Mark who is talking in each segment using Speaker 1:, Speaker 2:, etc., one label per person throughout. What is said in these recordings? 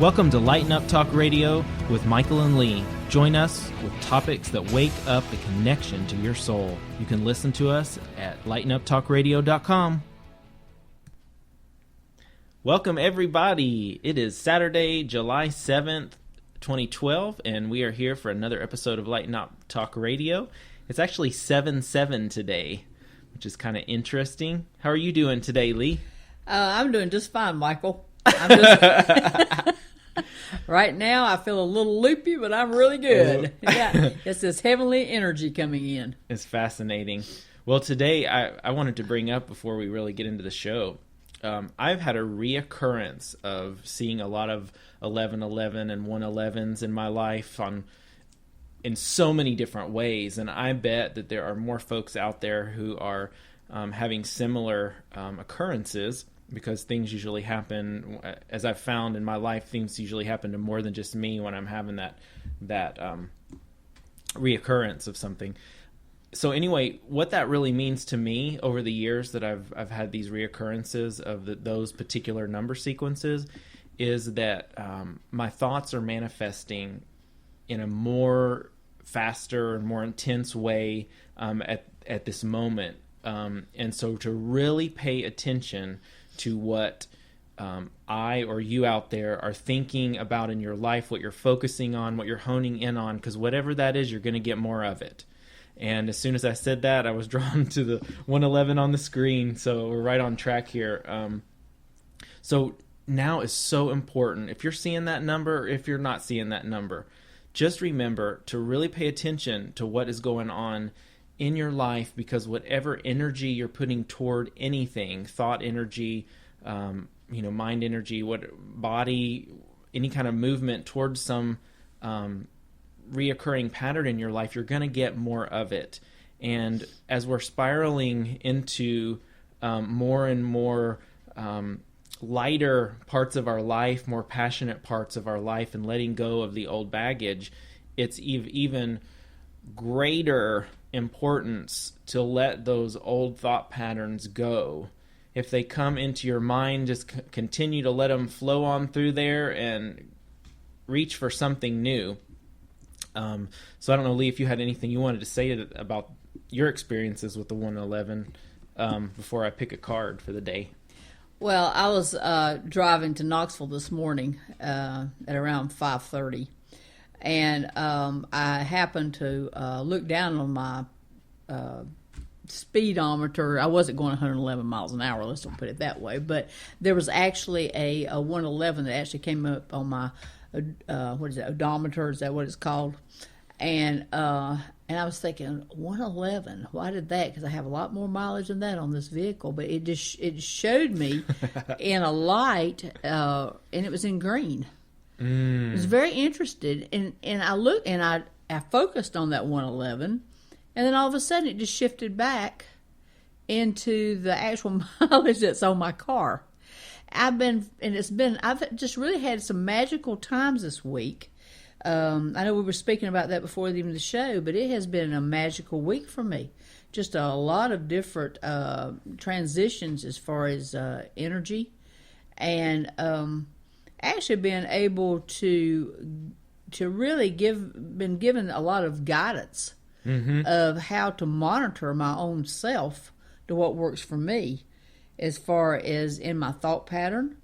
Speaker 1: Welcome to Lighten Up Talk Radio with Michael and Lee. Join us with topics that wake up the connection to your soul. You can listen to us at lightenuptalkradio.com. Welcome, everybody. It is Saturday, July 7th, 2012, and we are here for another episode of Lighten Up Talk Radio. It's actually 7/7 today, which is kind of interesting. How are you doing today, Lee?
Speaker 2: I'm doing just fine, Michael. Right now, I feel a little loopy, but I'm really good. Yeah, it's this heavenly energy coming in.
Speaker 1: It's fascinating. Well, today I wanted to bring up, before we really get into the show, I've had a reoccurrence of seeing a lot of 1111 and 111s in my life in so many different ways, and I bet that there are more folks out there who are having similar occurrences, because things usually happen, as I've found in my life, things usually happen to more than just me when I'm having that reoccurrence of something. So anyway, what that really means to me over the years that I've had these reoccurrences of those particular number sequences is that my thoughts are manifesting in a more faster and more intense way at this moment. And so to really pay attention to what I or you out there are thinking about in your life, what you're focusing on, what you're honing in on, because whatever that is, you're going to get more of it. And as soon as I said that, I was drawn to the 111 on the screen, so we're right on track here. So now is so important. If you're seeing that number, if you're not seeing that number, just remember to really pay attention to what is going on in your life, because whatever energy you're putting toward anything, thought energy, mind energy, body, any kind of movement towards some reoccurring pattern in your life, you're going to get more of it. And as we're spiraling into more and more lighter parts of our life, more passionate parts of our life, and letting go of the old baggage, it's even greater importance to let those old thought patterns go. If they come into your mind, just continue to let them flow on through there and reach for something new. So I don't know, Lee, if you had anything you wanted to say about your experiences with the 111 before I pick a card for the day.
Speaker 2: Well, I was driving to Knoxville this morning at around 5:30, and I happened to look down on my speedometer. I wasn't going 111 miles an hour, let's don't put it that way, but there was actually a 111 that actually came up on my odometer, is that what it's called? And I was thinking, 111, why did that? Because I have a lot more mileage than that on this vehicle, but it showed me in a light, and it was in green. I was very interested, and I looked, and I focused on that 111, and then all of a sudden it just shifted back into the actual mileage that's on my car. I've just really had some magical times this week. I know we were speaking about that before even the show, but it has been a magical week for me. Just a lot of different transitions as far as energy, and actually been able to really been given a lot of guidance of how to monitor my own self to what works for me, as far as in my thought pattern,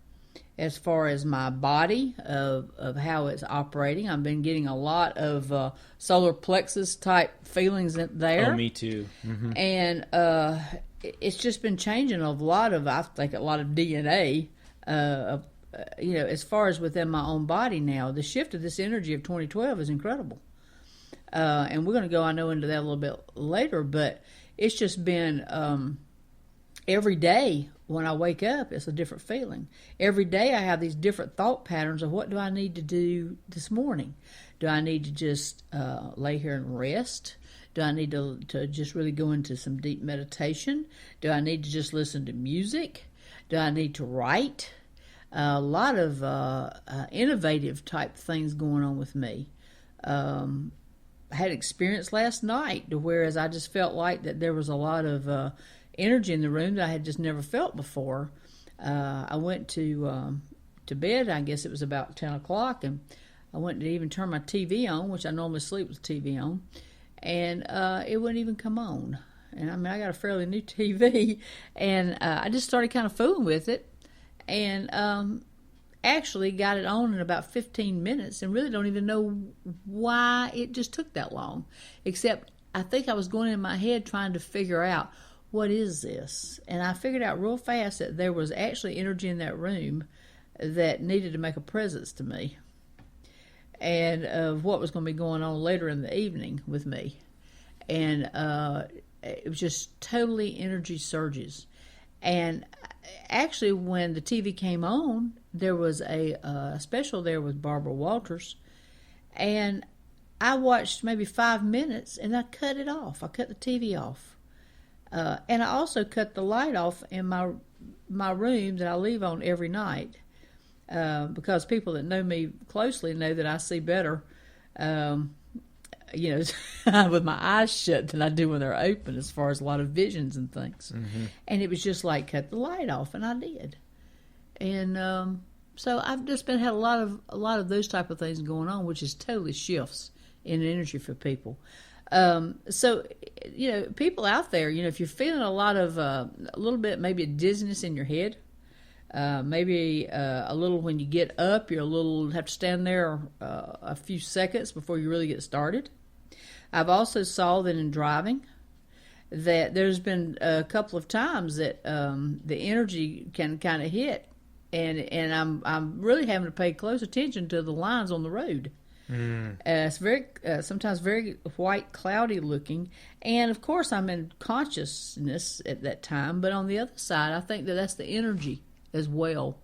Speaker 2: as far as my body, of how it's operating. I've been getting a lot of solar plexus type feelings there.
Speaker 1: Oh, me too. Mm-hmm.
Speaker 2: And it's just been changing a lot of DNA, as far as within my own body now. The shift of this energy of 2012 is incredible. And we're going to go, I know, into that a little bit later, but it's just been every day when I wake up, it's a different feeling. Every day I have these different thought patterns of what do I need to do this morning? Do I need to just lay here and rest? Do I need to just really go into some deep meditation? Do I need to just listen to music? Do I need to write? A lot of innovative type things going on with me. I had experience last night to whereas I just felt like that there was a lot of energy in the room that I had just never felt before. I went to to bed. I guess it was about 10 o'clock, and I went to even turn my TV on, which I normally sleep with the TV on, and it wouldn't even come on. And I mean, I got a fairly new TV, and I just started kind of fooling with it, and actually got it on in about 15 minutes, and really don't even know why it just took that long, except I think I was going in my head trying to figure out, what is this? And I figured out real fast that there was actually energy in that room that needed to make a presence to me, and of what was going to be going on later in the evening with me. And it was just totally energy surges. And actually, when the TV came on, there was a special there with Barbara Walters, and I watched maybe 5 minutes, and I cut it off. I cut the TV off. And I also cut the light off in my room that I leave on every night, because people that know me closely know that I see better, with my eyes shut than I do when they're open, as far as a lot of visions and things. Mm-hmm. And it was just like, cut the light off, and I did. And so I've just had a lot of those type of things going on, which is totally shifts in energy for people. So, people out there, if you're feeling a little bit, maybe a dizziness in your head, maybe a little when you get up, have to stand there a few seconds before you really get started. I've also saw that in driving, that there's been a couple of times that the energy can kind of hit, and I'm really having to pay close attention to the lines on the road. It's very sometimes very white, cloudy looking, and of course I'm in consciousness at that time. But on the other side, I think that's the energy as well.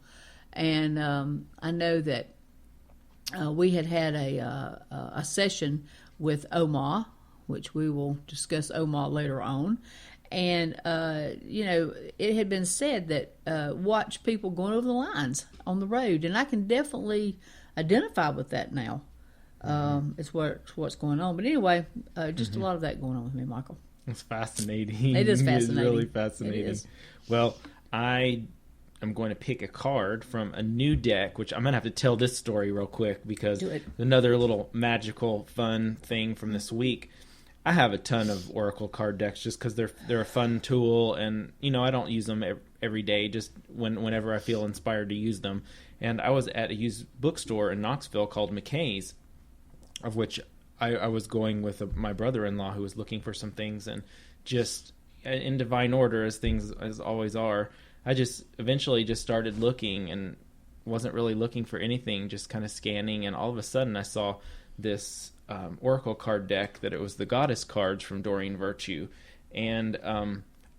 Speaker 2: And I know that we had a session with Oma, which we will discuss Oma later on. And it had been said that watch people going over the lines on the road, and I can definitely identify with that now. It's what's going on. But anyway, just a lot of that going on with me, Michael.
Speaker 1: It's fascinating.
Speaker 2: It is fascinating.
Speaker 1: It's really fascinating.
Speaker 2: It is.
Speaker 1: Well, I am going to pick a card from a new deck, which I'm going to have to tell this story real quick, because another little magical, fun thing from this week. I have a ton of Oracle card decks just because they're a fun tool, and I don't use them every day, just whenever I feel inspired to use them. And I was at a used bookstore in Knoxville called McKay's, of which I was going with my brother-in-law, who was looking for some things, and just in divine order, as things as always are, I just eventually just started looking and wasn't really looking for anything, just kind of scanning, and all of a sudden I saw this Oracle card deck that it was the Goddess cards from Doreen Virtue, and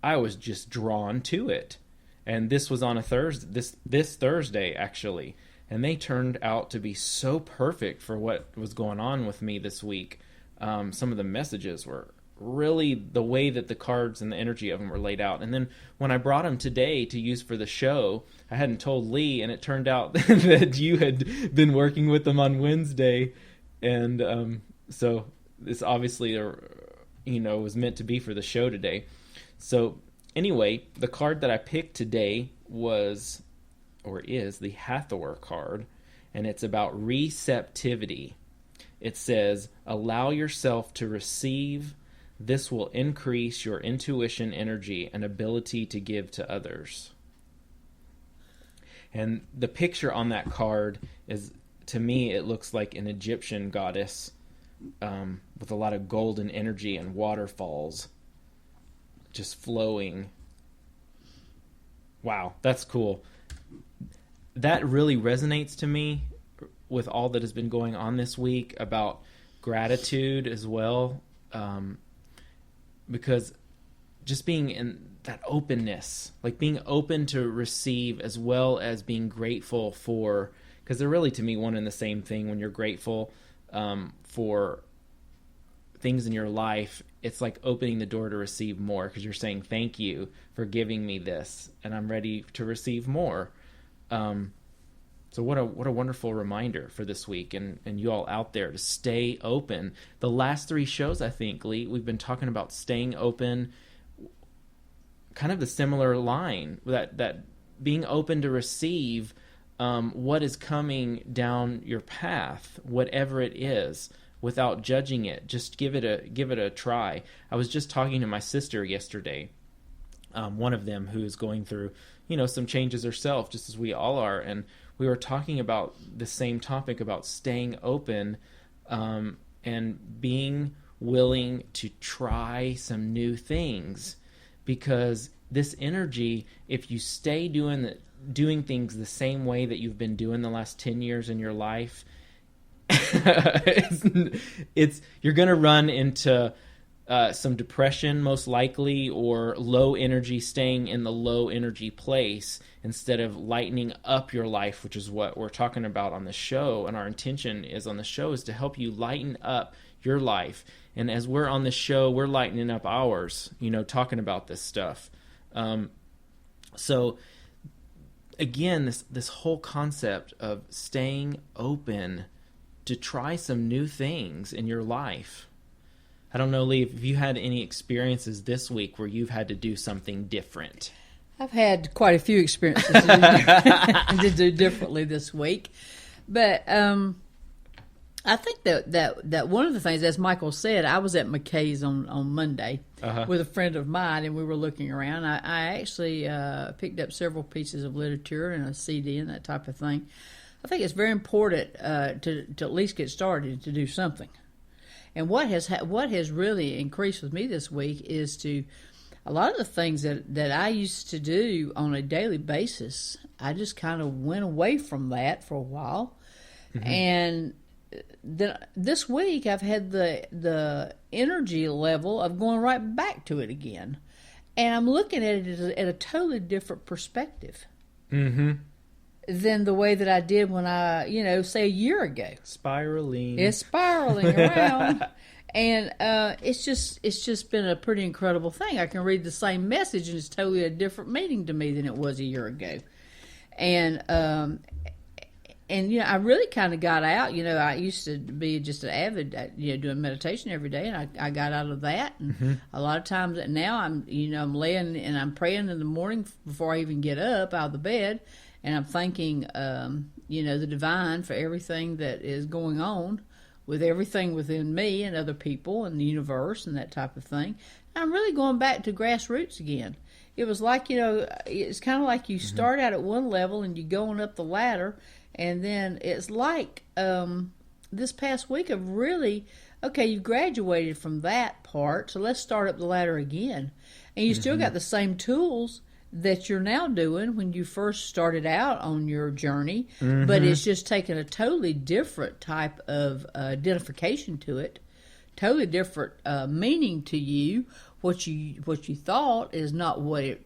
Speaker 1: I was just drawn to it. And this was on a Thursday, this Thursday actually. And they turned out to be so perfect for what was going on with me this week. Some of the messages were really the way that the cards and the energy of them were laid out. And then when I brought them today to use for the show, I hadn't told Lee, and it turned out that you had been working with them on Wednesday. And so this obviously, was meant to be for the show today. So anyway, the card that I picked today is the Hathor card, and it's about receptivity. It says, allow yourself to receive. This will increase your intuition, energy, and ability to give to others. And the picture on that card is, to me, it looks like an Egyptian goddess with a lot of golden energy and waterfalls just flowing. Wow, that's cool. That really resonates to me with all that has been going on this week about gratitude as well, because just being in that openness, like being open to receive as well as being grateful for, because they're really, to me, one and the same thing. When you're grateful for things in your life, it's like opening the door to receive more, because you're saying thank you for giving me this, and I'm ready to receive more. So what a wonderful reminder for this week, and you all out there to stay open. The last 3 shows, I think, Lee, we've been talking about staying open, kind of the similar line, that being open to receive what is coming down your path, whatever it is, without judging it. Just give it a try. I was just talking to my sister yesterday, one of them who is going through, some changes herself, just as we all are, and we were talking about the same topic about staying open, and being willing to try some new things, because this energy, if you stay doing things the same way that you've been doing the last 10 years in your life, you're going to run into some depression most likely, or low energy, staying in the low energy place instead of lightening up your life, which is what we're talking about on the show. And our intention is on the show is to help you lighten up your life. And as we're on the show, we're lightening up ours, talking about this stuff. So again, this whole concept of staying open to try some new things in your life. I don't know, Lee, if you had any experiences this week where you've had to do something different.
Speaker 2: I've had quite a few experiences to do differently this week. But I think that one of the things, as Michael said, I was at McKay's on Monday with a friend of mine, and we were looking around. I actually picked up several pieces of literature and a CD and that type of thing. I think it's very important to at least get started, to do something. And what has really increased with me this week is a lot of the things that I used to do on a daily basis, I just kind of went away from that for a while. Mm-hmm. And then this week I've had the energy level of going right back to it again. And I'm looking at it at a totally different perspective. Mm-hmm. Than the way that I did when I, say a year ago.
Speaker 1: Spiraling.
Speaker 2: It's spiraling around. And it's just been a pretty incredible thing. I can read the same message and it's totally a different meaning to me than it was a year ago. And I really kind of got out. I used to be just an avid, doing meditation every day, and I got out of that. And a lot of times now I'm laying and I'm praying in the morning before I even get up out of the bed. And I'm thanking, the divine for everything that is going on with everything within me and other people and the universe and that type of thing. And I'm really going back to grassroots again. It was like, it's kind of like you start out at one level and you're going up the ladder. And then it's like this past week of really, okay, you've graduated from that part, so let's start up the ladder again. And you still got the same tools that you're now doing when you first started out on your journey, but it's just taken a totally different type of identification to it, totally different meaning to you. What you thought is not what it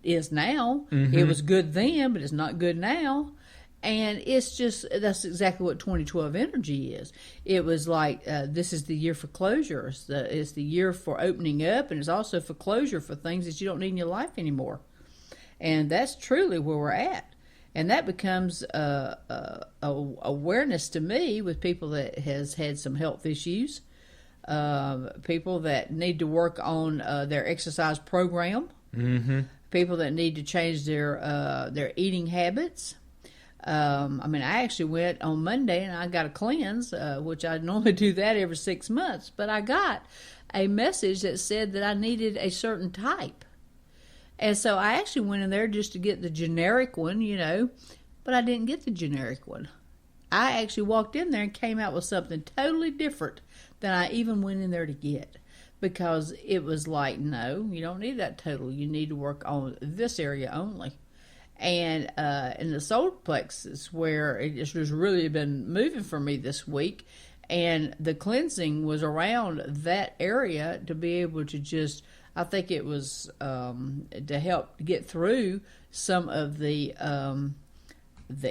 Speaker 2: is now. It was good then, but it's not good now. And that's exactly what 2012 energy is. It was like, this is the year for closure. It's the year for opening up, and it's also for closure for things that you don't need in your life anymore. And that's truly where we're at. And that becomes awareness to me with people that has had some health issues, people that need to work on their exercise program, people that need to change their eating habits. I actually went on Monday and I got a cleanse, which I normally do that every 6 months. But I got a message that said that I needed a certain type. And so I actually went in there just to get the generic one, but I didn't get the generic one. I actually walked in there and came out with something totally different than I even went in there to get. Because it was like, no, you don't need that total. You need to work on this area only. And in the solar plexus, where it just has really been moving for me this week, and the cleansing was around that area to be able to just, I think it was to help get through some of the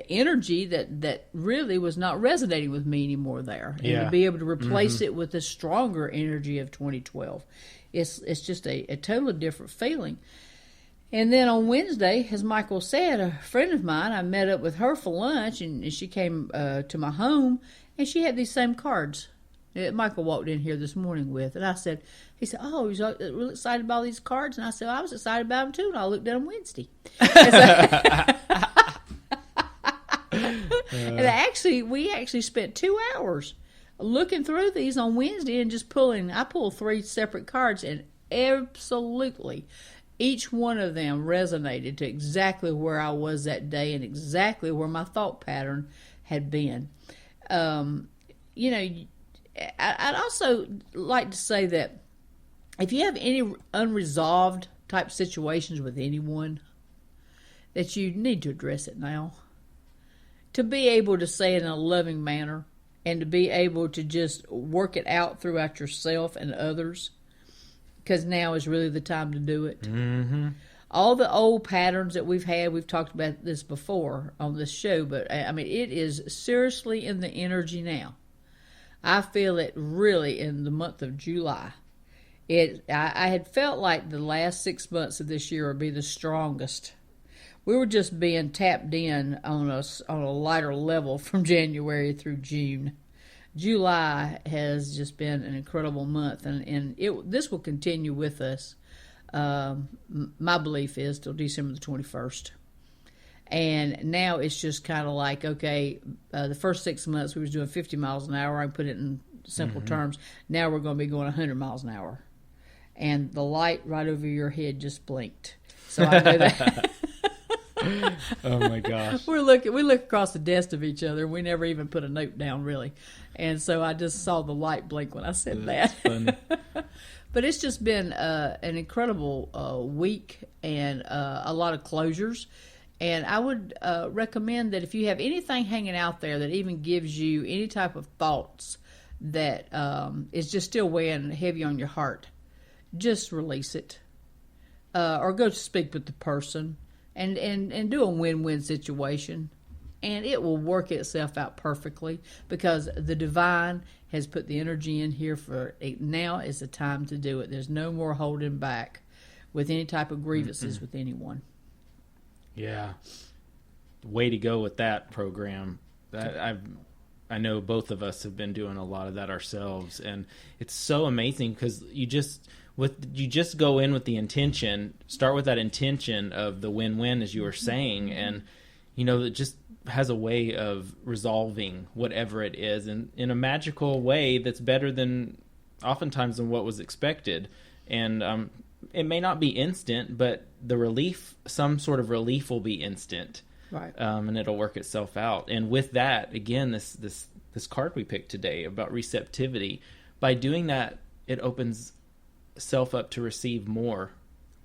Speaker 2: energy that really was not resonating with me anymore there, and to be able to replace it with the stronger energy of 2012. It's just a totally different feeling. And then on Wednesday, as Michael said, a friend of mine, I met up with her for lunch, and she came to my home, and she had these same cards that Michael walked in here this morning with. And he said, oh, he's really excited about these cards. And I said, I was excited about them too, and I looked at them Wednesday. And we actually spent 2 hours looking through these on Wednesday and just pulling. I pulled 3 separate cards, and absolutely each one of them resonated to exactly where I was that day and exactly where my thought pattern had been. I'd also like to say that if you have any unresolved type situations with anyone, that you need to address it now. To be able to say it in a loving manner and to be able to just work it out throughout yourself and others, because now is really the time to do it.
Speaker 1: Mm-hmm.
Speaker 2: All the old patterns that we've had, we've talked about this before on this show, but I mean, it is seriously in the energy now. I feel it really in the month of July. I had felt like the last 6 months of this year would be the strongest. We were just being tapped in on a lighter level from January through June. July has just been an incredible month, and this will continue with us. My belief is till December the 21st. And now it's just kind of like, okay, the first 6 months we was doing 50 miles an hour. I put it in simple terms. Now we're going to be going 100 miles an hour. And the light right over your head just blinked. So I know that.
Speaker 1: Oh my gosh.
Speaker 2: We look across the desk of each other. We never even put a note down, really. And so I just saw the light blink when I said that.
Speaker 1: Funny.
Speaker 2: But it's just been an incredible week and a lot of closures. And I would recommend that if you have anything hanging out there that even gives you any type of thoughts that is just still weighing heavy on your heart, just release it. Or go speak with the person and do a win-win situation. And it will work itself out perfectly because the divine has put the energy in here for it. Now is the time to do it. There's no more holding back with any type of grievances with anyone.
Speaker 1: Yeah. Way to go with that program. I know both of us have been doing a lot of that ourselves, and it's so amazing because you just go in with the intention, start with that intention of the win-win, as you were saying, and it just has a way of resolving whatever it is, and in a magical way that's better than oftentimes than what was expected. And it may not be instant, but the relief, some sort of relief, will be instant,
Speaker 2: right?
Speaker 1: And it'll work itself out. And with that, again, this card we picked today about receptivity, by doing that, it opens self up to receive more.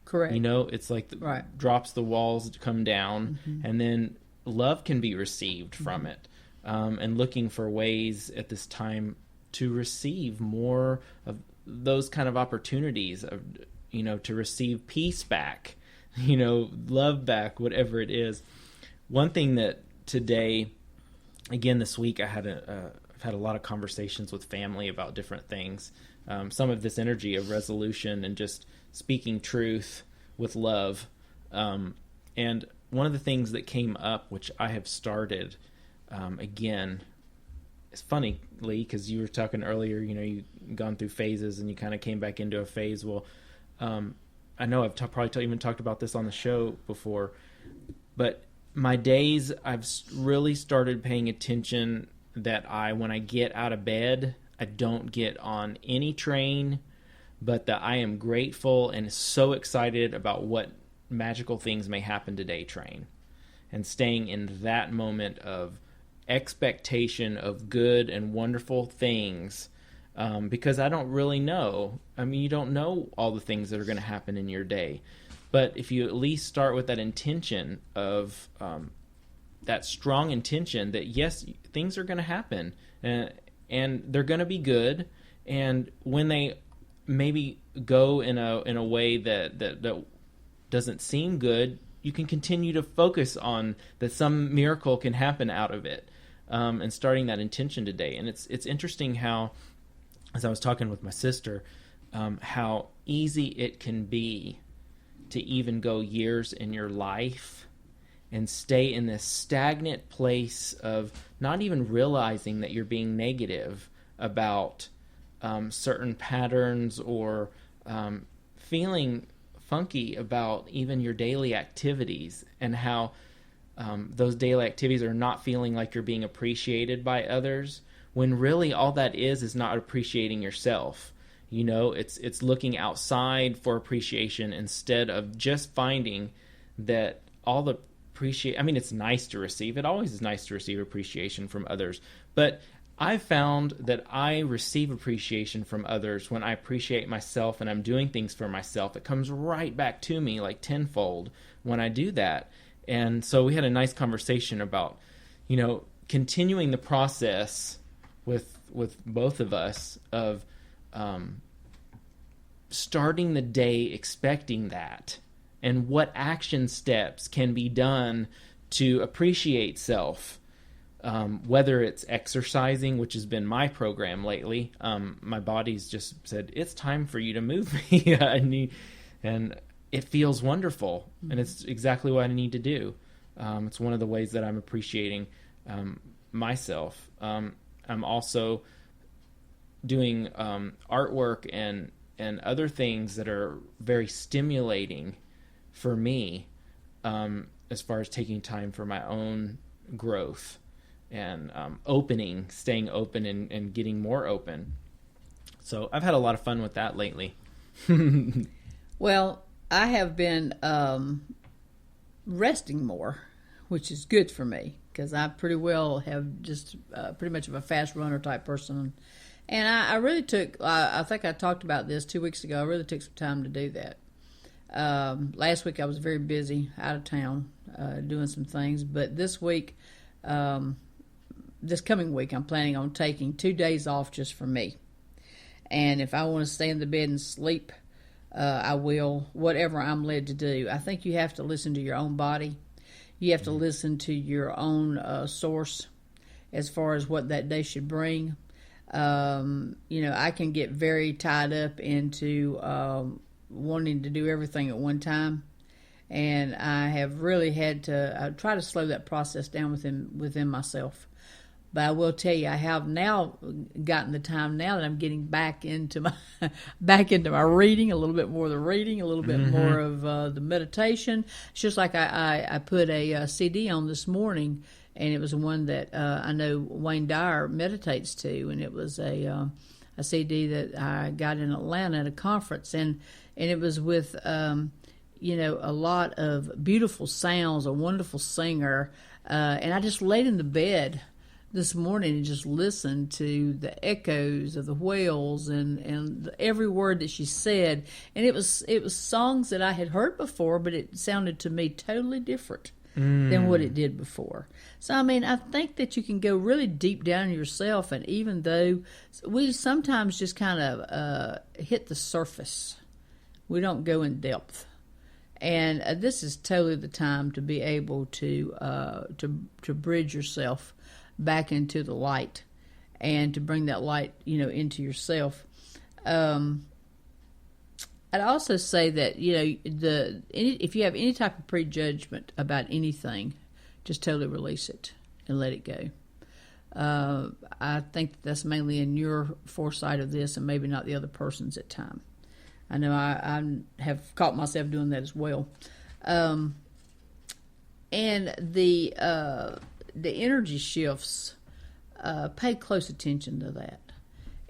Speaker 2: Correct.
Speaker 1: It's like drops the walls come down, and then love can be received from it. And looking for ways at this time to receive more of those kind of opportunities of, to receive peace back, love back, whatever it is. One thing that today, again, this week, I've had a lot of conversations with family about different things. Some of this energy of resolution and just speaking truth with love. And one of the things that came up, which I have started, again, it's funny, Lee, because you were talking earlier, you've gone through phases and you kind of came back into a phase. Well, I know I've probably even talked about this on the show before, but my days, I've really started paying attention that when I get out of bed, I don't get on any train, but that I am grateful and so excited about what magical things may happen today train, and staying in that moment of expectation of good and wonderful things, because I don't really know. I mean, you don't know all the things that are going to happen in your day, but if you at least start with that intention of that strong intention that yes, things are going to happen, and they're going to be good, and when they maybe go in a way that doesn't seem good, you can continue to focus on that some miracle can happen out of it, and starting that intention today. And it's interesting how, as I was talking with my sister, how easy it can be to even go years in your life and stay in this stagnant place of not even realizing that you're being negative about certain patterns, or feeling funky about even your daily activities, and how those daily activities are not feeling like you're being appreciated by others, when really all that is not appreciating yourself. It's looking outside for appreciation instead of just finding that all the it's nice to receive. It always is nice to receive appreciation from others. But I've found that I receive appreciation from others when I appreciate myself and I'm doing things for myself. It comes right back to me like tenfold when I do that. And so we had a nice conversation about, continuing the process with both of us of starting the day expecting that, and what action steps can be done to appreciate self. Whether it's exercising, which has been my program lately. My body's just said, it's time for you to move me. And it feels wonderful. And it's exactly what I need to do. It's one of the ways that I'm appreciating myself. I'm also doing artwork and other things that are very stimulating for me, as far as taking time for my own growth and staying open and getting more open. So I've had a lot of fun with that lately.
Speaker 2: Well, I have been resting more, which is good for me, because I pretty well have just pretty much of a fast runner type person. And I really took, I think I talked about this 2 weeks ago, I really took some time to do that. Last week I was very busy out of town doing some things, but this week, this coming week, I'm planning on taking 2 days off just for me. And if I want to stay in the bed and sleep, I will, whatever I'm led to do. I think you have to listen to your own body. You have to listen to your own source as far as what that day should bring. I can get very tied up into wanting to do everything at one time, and I have really had to try to slow that process down within myself. But I will tell you, I have now gotten the time now that I'm getting back into my reading, a little bit more of the reading, a little bit more of the meditation. It's just like I put a CD on this morning, and it was one that I know Wayne Dyer meditates to, and it was a CD that I got in Atlanta at a conference, and it was with a lot of beautiful sounds, a wonderful singer, and I just laid in the bed this morning and just listened to the echoes of the whales and every word that she said, and it was songs that I had heard before, but it sounded to me totally different than what it did before. So I think that you can go really deep down in yourself, and even though we sometimes just kind of hit the surface, we don't go in depth. And this is totally the time to be able to bridge yourself back into the light, and to bring that light, into yourself. I'd also say that if you have any type of prejudgment about anything, just totally release it and let it go. I think that's mainly in your foresight of this, and maybe not the other person's at time. I know I have caught myself doing that as well. And the energy shifts, pay close attention to that.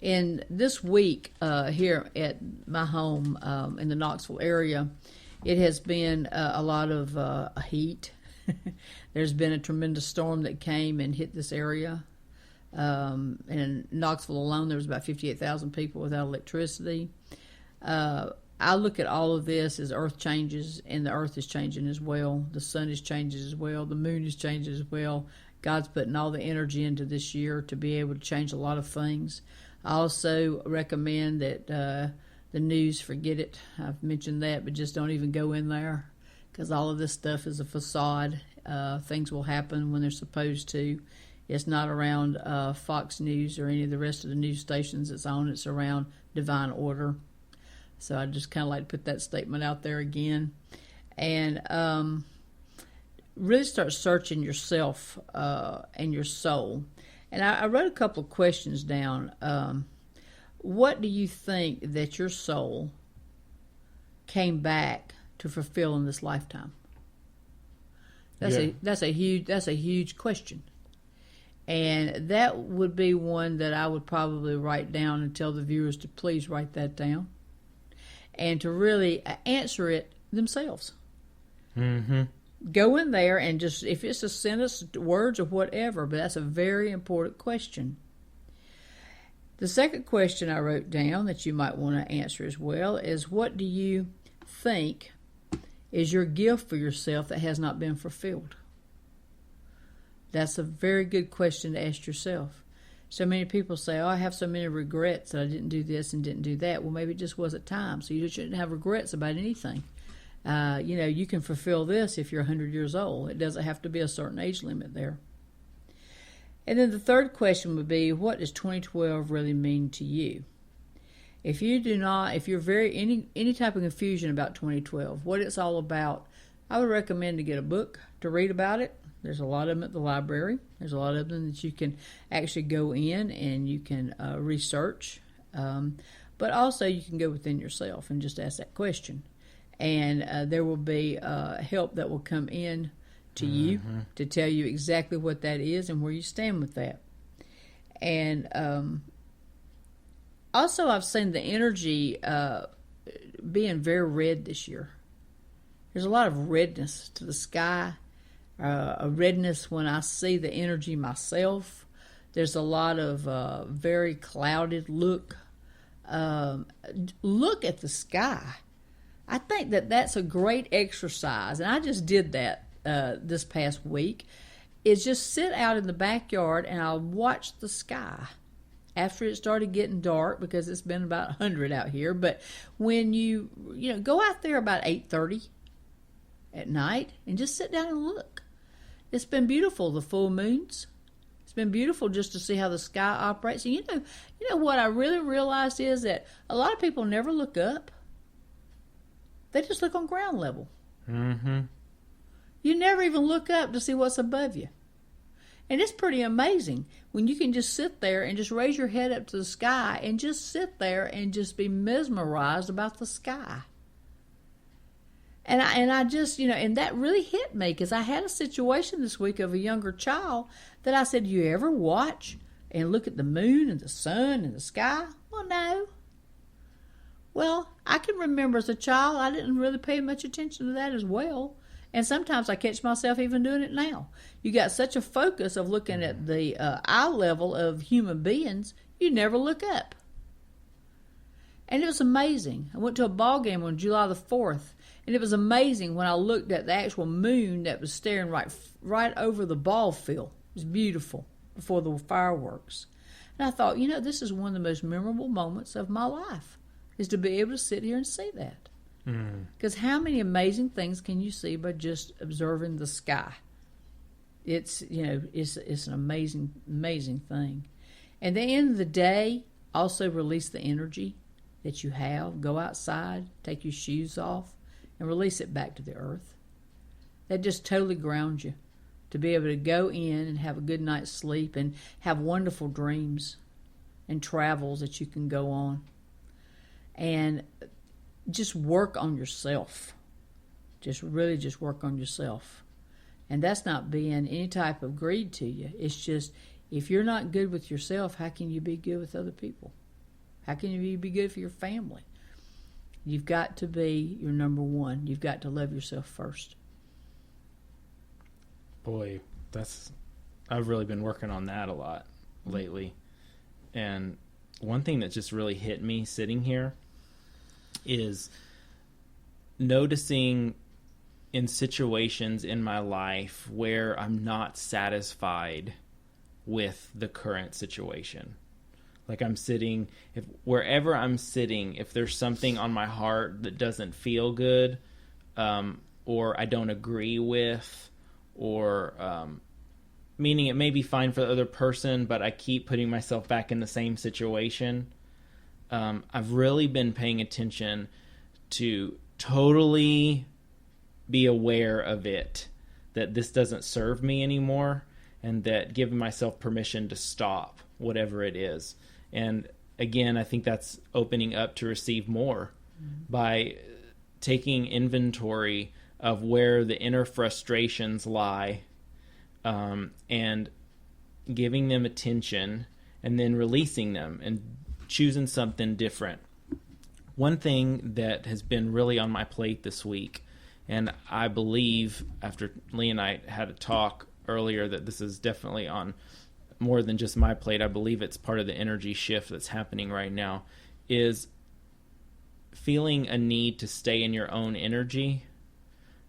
Speaker 2: And this week here at my home in the Knoxville area, it has been a lot of heat. There's been a tremendous storm that came and hit this area. And in Knoxville alone, there was about 58,000 people without electricity. I look at all of this as earth changes, and the earth is changing as well. The sun is changing as well. The moon is changing as well. God's putting all the energy into this year to be able to change a lot of things. I also recommend that the news, forget it. I've mentioned that, but just don't even go in there, because all of this stuff is a facade. Things will happen when they're supposed to. It's not around Fox News or any of the rest of the news stations it's on. It's around divine order. So I just kind of like to put that statement out there again. And really start searching yourself and your soul. And I wrote a couple of questions down. What do you think that your soul came back to fulfill in this lifetime? That's a huge question. And that would be one that I would probably write down and tell the viewers to please write that down and to really answer it themselves.
Speaker 1: Mm-hmm.
Speaker 2: Go in there and just, if it's a sentence, words, or whatever, but that's a very important question. The second question I wrote down that you might want to answer as well is, what do you think is your gift for yourself that has not been fulfilled? That's a very good question to ask yourself. So many people say, I have so many regrets that I didn't do this and didn't do that. Well, maybe it just wasn't time. So you shouldn't have regrets about anything. You can fulfill this if you're 100 years old. It doesn't have to be a certain age limit there. And then the third question would be, what does 2012 really mean to you? If you're any type of confusion about 2012, what it's all about, I would recommend to get a book to read about it. There's a lot of them at the library. There's a lot of them that you can actually go in and you can research. But also you can go within yourself and just ask that question. And there will be help that will come in to you to tell you exactly what that is and where you stand with that. And also I've seen the energy being very red this year. There's a lot of redness to the sky, a redness when I see the energy myself. There's a lot of very clouded look. Look at the sky. I think that's a great exercise, and I just did that this past week, is just sit out in the backyard and I'll watch the sky after it started getting dark, because it's been about 100 out here. But when you go out there about 8:30 at night and just sit down and look, it's been beautiful. The full moons, it's been beautiful just to see how the sky operates. And you know what I really realized is that a lot of people never look up. They just look on ground level.
Speaker 1: Mm-hmm.
Speaker 2: You never even look up to see what's above you. And it's pretty amazing when you can just sit there and just raise your head up to the sky and just sit there and just be mesmerized about the sky. And I just, and that really hit me, because I had a situation this week of a younger child that I said, you ever watch and look at the moon and the sun and the sky? Well, no. Well, I can remember as a child, I didn't really pay much attention to that as well. And sometimes I catch myself even doing it now. You got such a focus of looking at the eye level of human beings, you never look up. And it was amazing. I went to a ball game on July the 4th, and it was amazing when I looked at the actual moon that was staring right over the ball field. It was beautiful before the fireworks. And I thought, this is one of the most memorable moments of my life, is to be able to sit here and see that. Because how many amazing things can you see by just observing the sky? It's an amazing thing. And at the end of the day, also release the energy that you have. Go outside, take your shoes off, and release it back to the earth. That just totally grounds you to be able to go in and have a good night's sleep and have wonderful dreams and travels that you can go on. And just work on yourself. Just work on yourself. And that's not being any type of greed to you. It's just, if you're not good with yourself, how can you be good with other people? How can you be good for your family? You've got to be your number one. You've got to love yourself first.
Speaker 1: Boy, I've really been working on that a lot lately. And one thing that just really hit me sitting here is noticing in situations in my life where I'm not satisfied with the current situation. Like I'm sitting, wherever I'm sitting, if there's something on my heart that doesn't feel good, or I don't agree with, or meaning it may be fine for the other person, but I keep putting myself back in the same situation. I've really been paying attention to totally be aware of it, that this doesn't serve me anymore, and that giving myself permission to stop whatever it is. And again, I think that's opening up to receive more by taking inventory of where the inner frustrations lie, and giving them attention, and then releasing them and choosing something different. One thing that has been really on my plate this week, and I believe after Lee and I had a talk earlier that this is definitely on more than just my plate, I believe it's part of the energy shift that's happening right now, is feeling a need to stay in your own energy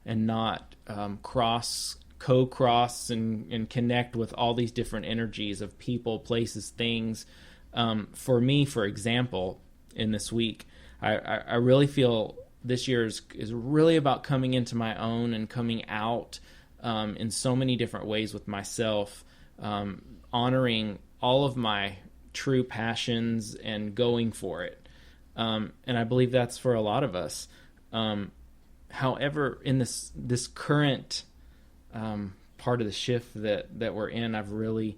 Speaker 1: and not co-cross and connect with all these different energies of people, places, things. For me, for example, in this week, I really feel this year is really about coming into my own and coming out in so many different ways with myself, honoring all of my true passions and going for it. And I believe that's for a lot of us. However, in this current part of the shift that we're in, I've really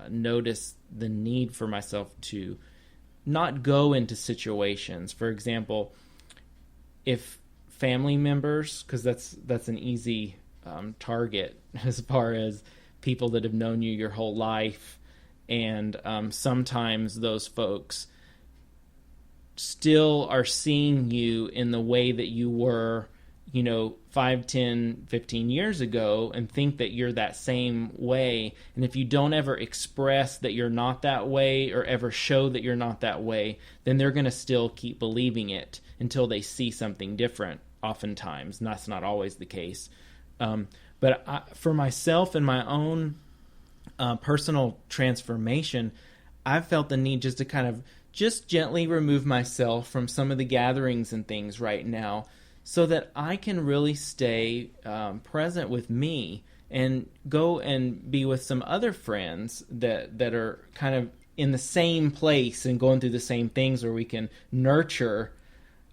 Speaker 1: noticed the need for myself to not go into situations. For example, if family members, because that's an easy target as far as people that have known you your whole life, and sometimes those folks still are seeing you in the way that you were, 5, 10, 15 years ago, and think that you're that same way. And if you don't ever express that you're not that way or ever show that you're not that way, then they're going to still keep believing it until they see something different, oftentimes. And that's not always the case. But for myself and my own personal transformation, I've felt the need just to kind of just gently remove myself from some of the gatherings and things right now, so that I can really stay present with me and go and be with some other friends that are kind of in the same place and going through the same things, where we can nurture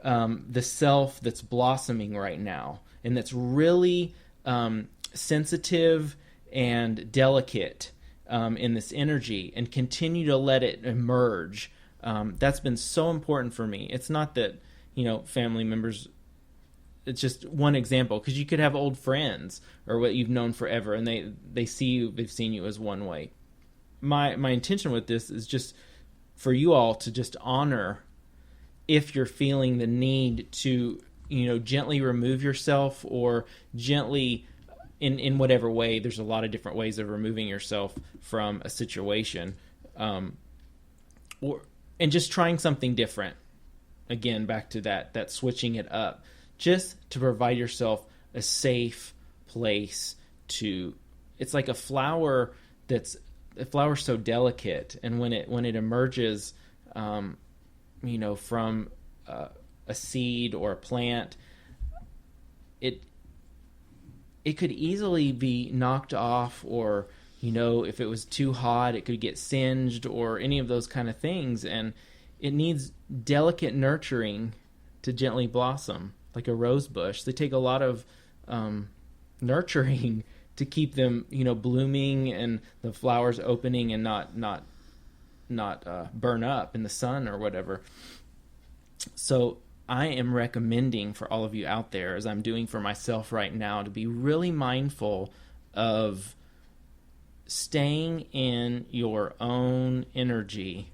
Speaker 1: the self that's blossoming right now and that's really sensitive and delicate in this energy, and continue to let it emerge. That's been so important for me. It's not that, family members, it's just one example, because you could have old friends or what you've known forever, and they've seen you as one way. My intention with this is just for you all to just honor if you're feeling the need to, gently remove yourself, or gently in whatever way. There's a lot of different ways of removing yourself from a situation, and just trying something different. Again, back to that switching it up, just to provide yourself a safe place to. It's like a flower flower's so delicate, and when it emerges, from a seed or a plant, it could easily be knocked off, or if it was too hot, it could get singed, or any of those kind of things, and it needs delicate nurturing to gently blossom, like a rose bush. They take a lot of nurturing to keep them, blooming and the flowers opening and not burn up in the sun or whatever. So I am recommending for all of you out there, as I'm doing for myself right now, to be really mindful of staying in your own energy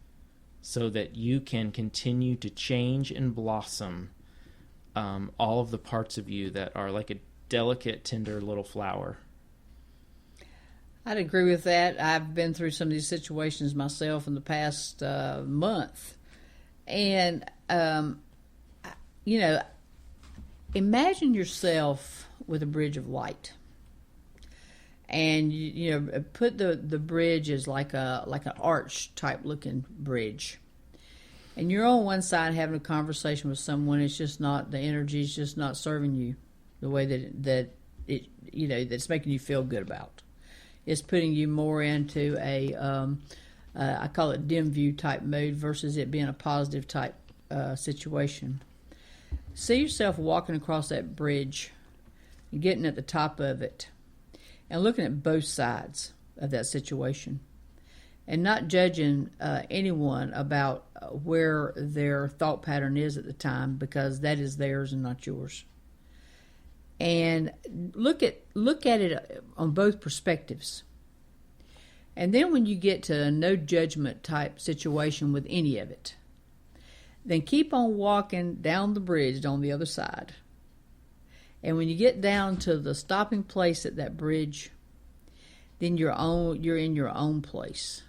Speaker 1: so that you can continue to change and blossom all of the parts of you that are like a delicate, tender little flower.
Speaker 2: I'd agree with that. I've been through some of these situations myself in the past month. And, imagine yourself with a bridge of light. And, put the bridge as like an arch type looking bridge. And you're on one side having a conversation with someone. It's just not, the energy's just not serving you the way that it's making you feel good about. It's putting you more into I call it dim view type mode versus it being a positive type situation. See yourself walking across that bridge and getting at the top of it and looking at both sides of that situation, and not judging anyone about where their thought pattern is at the time, because that is theirs and not yours. and look at it on both perspectives. And then when you get to a no judgment type situation with any of it, then keep on walking down the bridge on the other side. And when you get down to the stopping place at that bridge, then you're in your own place.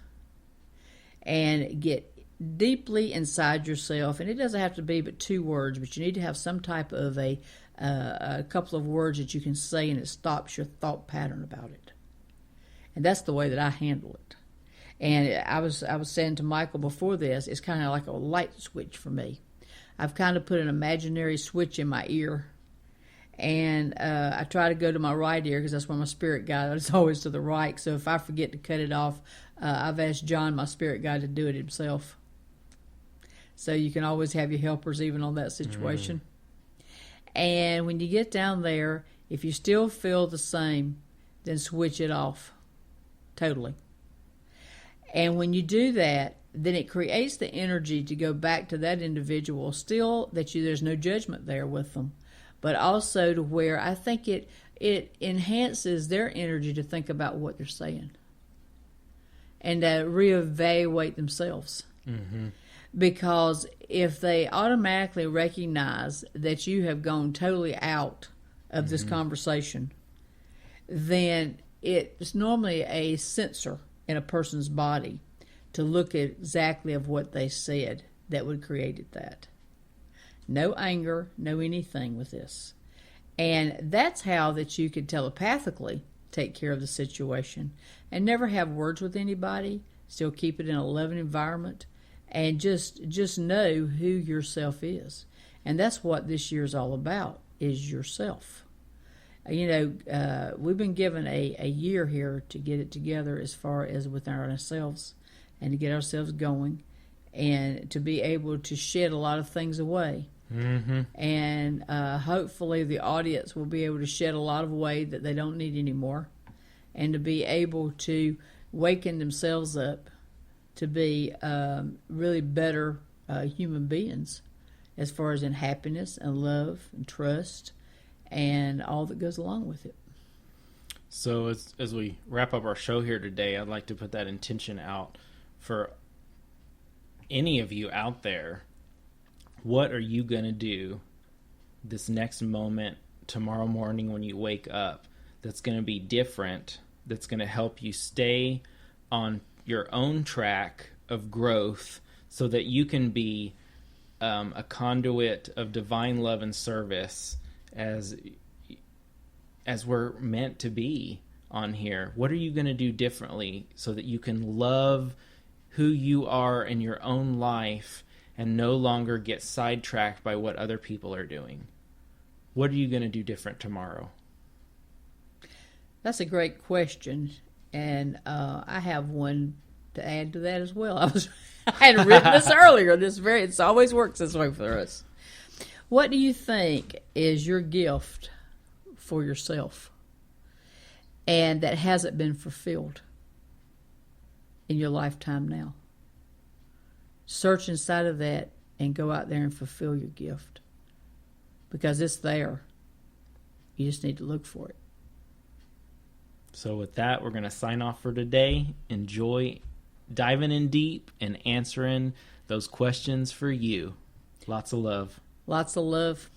Speaker 2: And get deeply inside yourself, and it doesn't have to be but 2 words, but you need to have some type of a couple of words that you can say, and it stops your thought pattern about it. And that's the way that I handle it. And I was saying to Michael before this, it's kind of like a light switch for me. I've kind of put an imaginary switch in my ear, and I try to go to my right ear because that's where my spirit guide is always to the right. So if I forget to cut it off, I've asked John, my spirit guide, to do it himself. So you can always have your helpers even on that situation. And when you get down there, if you still feel the same, then switch it off totally. And when you do that, then it creates the energy to go back to that individual, still there's no judgment there with them, but also to where I think it enhances their energy to think about what they're saying and to reevaluate themselves. Mm-hmm. Because if they automatically recognize that you have gone totally out of this conversation, then it's normally a sensor in a person's body to look at exactly of what they said that would create that. No anger, no anything with this. And that's how that you could telepathically take care of the situation and never have words with anybody, still keep it in a loving environment, and just know who yourself is. And that's what this year is all about, is yourself. You know, we've been given a year here to get it together as far as within ourselves and to get ourselves going and to be able to shed a lot of things away. Mm-hmm. And hopefully the audience will be able to shed a lot of away that they don't need anymore, and to be able to waken themselves up to be really better human beings as far as in happiness and love and trust and all that goes along with it.
Speaker 1: So as we wrap up our show here today, I'd like to put that intention out for any of you out there. What are you going to do this next moment tomorrow morning when you wake up that's going to be different, that's going to help you stay on your own track of growth so that you can be a conduit of divine love and service as we're meant to be on here? What are you going to do differently so that you can love who you are in your own life and no longer get sidetracked by what other people are doing? What are you going to do different tomorrow?
Speaker 2: That's a great question, and I have one to add to that as well. I had written this earlier. It always works this way for us. What do you think is your gift for yourself, and that hasn't been fulfilled in your lifetime now? Search inside of that and go out there and fulfill your gift, because it's there. You just need to look for it.
Speaker 1: So with that, we're going to sign off for today. Enjoy diving in deep and answering those questions for you. Lots of love.
Speaker 2: Lots of love.